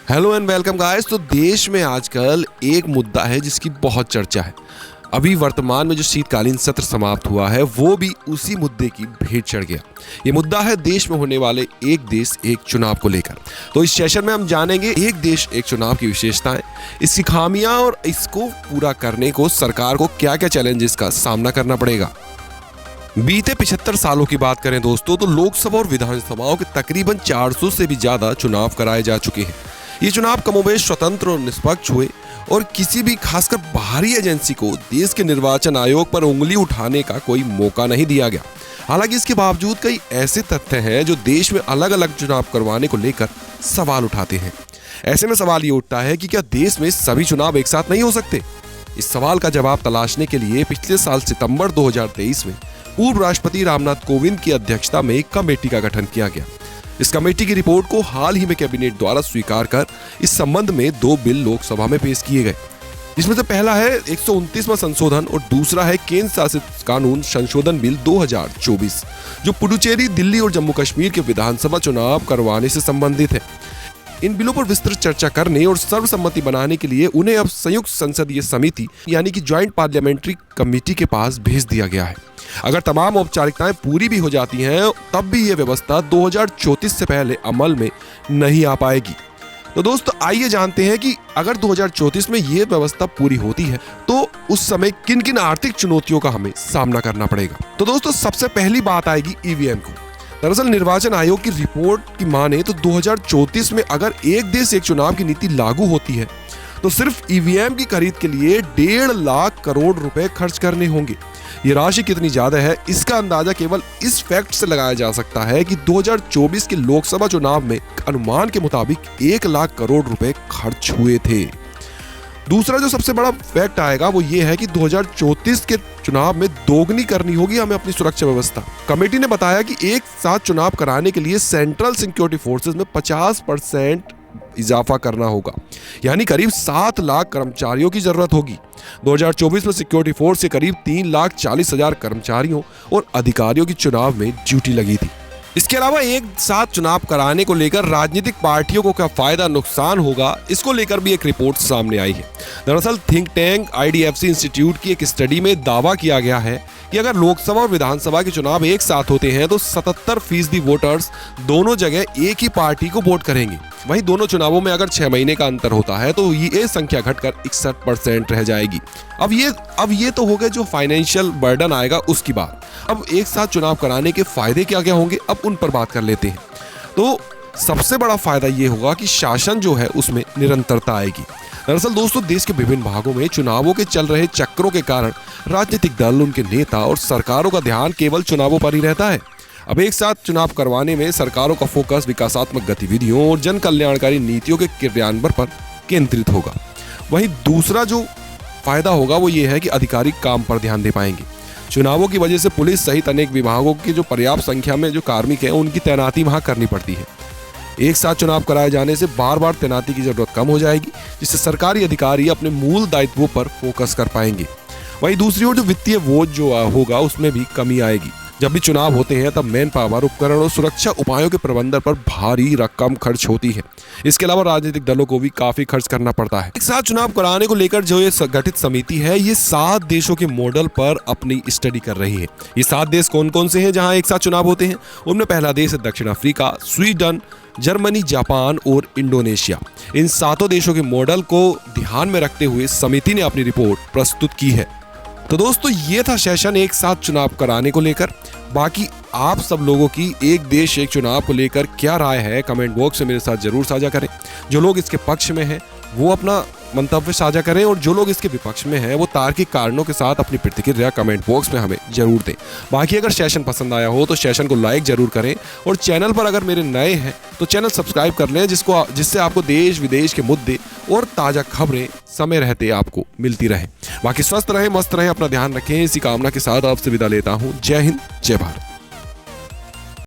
Hello and welcome guys. तो देश में आजकल एक मुद्दा है जिसकी बहुत चर्चा है। अभी वर्तमान में जो शीतकालीन सत्र समाप्त हुआ है वो भी उसी मुद्दे की भेंट चढ़ गया। ये मुद्दा है देश में होने वाले एक देश एक चुनाव को लेकर। तो इस सेशन में हम जानेंगे एक देश एक चुनाव की विशेषताएं, इसकी खामियां और इसको पूरा करने को सरकार को क्या क्या चैलेंजेस का सामना करना पड़ेगा। बीते 75 सालों की बात करें दोस्तों तो लोकसभा और विधानसभाओं के तकरीबन 400 से भी ज्यादा चुनाव कराए जा चुके हैं। ये चुनाव कमोबेश स्वतंत्र और निष्पक्ष हुए और किसी भी खासकर बाहरी एजेंसी को देश के निर्वाचन आयोग पर उंगली उठाने का कोई मौका नहीं दिया गया। हालांकि इसके बावजूद कई ऐसे तथ्य हैं जो देश में अलग अलग चुनाव करवाने को लेकर सवाल उठाते हैं। ऐसे में सवाल ये उठता है कि क्या देश में सभी चुनाव एक साथ नहीं हो सकते। इस सवाल का जवाब तलाशने के लिए पिछले साल सितंबर 2023 में पूर्व राष्ट्रपति रामनाथ कोविंद की अध्यक्षता में एक कमेटी का गठन किया गया। इस कमेटी की रिपोर्ट को हाल ही में कैबिनेट द्वारा स्वीकार कर इस संबंध में 2 बिल लोकसभा में पेश किए गए। इसमें से पहला है 129वां संशोधन और दूसरा है केंद्र शासित कानून संशोधन बिल 2024, जो पुडुचेरी, दिल्ली और जम्मू कश्मीर के विधानसभा चुनाव करवाने से संबंधित है। इन बिलों पर विस्तृत चर्चा करने और सर्वसम्मति बनाने के लिए उन्हें अब संयुक्त संसदीय समिति यानी कि ज्वाइंट पार्लियामेंट्री कमेटी के पास भेज दिया गया है। अगर तमाम औपचारिकताएं पूरी भी हो जाती हैं तब भी ये व्यवस्था 2034 से पहले अमल में नहीं आ पाएगी। तो दोस्तों आइए जानते हैं कि अगर 2034 में ये व्यवस्था पूरी होती है तो उस समय किन किन आर्थिक चुनौतियों का हमें सामना करना पड़ेगा। तो दोस्तों सबसे पहली बात आएगी ईवीएम को। दरअसल निर्वाचन आयोग की रिपोर्ट की माने तो 2034 में अगर एक देश एक चुनाव की नीति लागू होती है तो सिर्फ ईवीएम की खरीद के लिए 1.5 लाख करोड़ रुपए खर्च करने होंगे। ये राशि कितनी ज्यादा है इसका अंदाजा केवल इस फैक्ट से लगाया जा सकता है कि 2024 के लोकसभा चुनाव में अनुमान के मुताबिक 1 लाख करोड़ रुपए खर्च हुए थे। दूसरा जो सबसे बड़ा फैक्ट आएगा वो ये है कि 2034 के चुनाव में दोगुनी करनी होगी हमें अपनी सुरक्षा व्यवस्था। कमेटी ने बताया कि एक साथ चुनाव कराने के लिए सेंट्रल सिक्योरिटी फोर्सेस में 50% इजाफा करना होगा, यानी करीब 7 लाख कर्मचारियों की जरूरत होगी। 2024 में सिक्योरिटी फोर्स से करीब 3,40,000 कर्मचारियों और अधिकारियों की चुनाव में ड्यूटी लगी थी। इसके अलावा एक साथ चुनाव कराने को लेकर राजनीतिक पार्टियों को क्या फायदा नुकसान होगा, इसको लेकर भी एक रिपोर्ट सामने आई है। दरअसल थिंक टैंक IDFC इंस्टीट्यूट की एक स्टडी में दावा किया गया है कि अगर लोकसभा और विधानसभा के चुनाव एक साथ होते हैं तो 77% वोटर्स दोनों जगह एक ही पार्टी को वोट करेंगे। वहीं दोनों चुनावों में अगर 6 महीने का अंतर होता है तो ये संख्या घटकर 61% रह जाएगी। अब ये तो हो गए जो फाइनेंशियल बर्डन आएगा उसकी बात। अब एक साथ चुनाव कराने के फायदे क्या क्या होंगे अब उन पर बात कर लेते हैं। तो सबसे बड़ा फायदा ये होगा कि शासन जो है उसमें निरंतरता आएगी। दरअसल दोस्तों देश के विभिन्न भागों में चुनावों के चल रहे चक्रों के कारण राजनीतिक दल, उनके नेता और सरकारों का ध्यान केवल चुनावों पर ही रहता है। अब एक साथ चुनाव करवाने में सरकारों का फोकस विकासात्मक गतिविधियों और जन कल्याणकारी नीतियों के क्रियान्वयन पर केंद्रित होगा। वहीं दूसरा जो फायदा होगा वो ये है कि अधिकारी काम पर ध्यान दे पाएंगे। चुनावों की वजह से पुलिस सहित अनेक विभागों की जो पर्याप्त संख्या में जो कार्मिक हैं उनकी तैनाती वहां करनी पड़ती है। एक साथ चुनाव कराए जाने से बार बार तैनाती की जरूरत कम हो जाएगी, जिससे सरकारी अधिकारी अपने मूल दायित्वों पर फोकस कर पाएंगे। वहीं दूसरी ओर जो वित्तीय बोझ जो होगा उसमें भी कमी आएगी। जब भी चुनाव होते हैं तब मैन पावर, उपकरण और सुरक्षा उपायों के प्रबंधन पर भारी रकम खर्च होती है। इसके अलावा राजनीतिक दलों को भी काफी खर्च करना पड़ता है। एक साथ चुनाव कराने को लेकर जो ये गठित समिति है ये 7 देशों के मॉडल पर अपनी स्टडी कर रही है। ये 7 देश कौन कौन से हैं जहां एक साथ चुनाव होते हैं? उनमें पहला देश है दक्षिण अफ्रीका, स्वीडन, जर्मनी, जापान और इंडोनेशिया। इन 7 देशों के मॉडल को ध्यान में रखते हुए समिति ने अपनी रिपोर्ट प्रस्तुत की है। तो दोस्तों ये था सेशन एक साथ चुनाव कराने को लेकर। बाकी आप सब लोगों की एक देश एक चुनाव को लेकर क्या राय है कमेंट बॉक्स में मेरे साथ जरूर साझा करें। जो लोग इसके पक्ष में हैं वो अपना मंतव्य साझा करें और जो लोग इसके विपक्ष में हैं वो तार्किक कारणों के साथ अपनी प्रतिक्रिया कमेंट बॉक्स में हमें जरूर दें। बाकी अगर सेशन पसंद आया हो तो सेशन को लाइक जरूर करें और चैनल पर अगर मेरे नए हैं तो चैनल सब्सक्राइब कर लें जिससे आपको देश विदेश के मुद्दे और ताज़ा खबरें समय रहते आपको मिलती रहें। बाकी स्वस्थ रहें, मस्त रहें, अपना ध्यान रखें। इसी कामना के साथ आपसे विदा लेता हूँ। जय हिंद, जय भारत।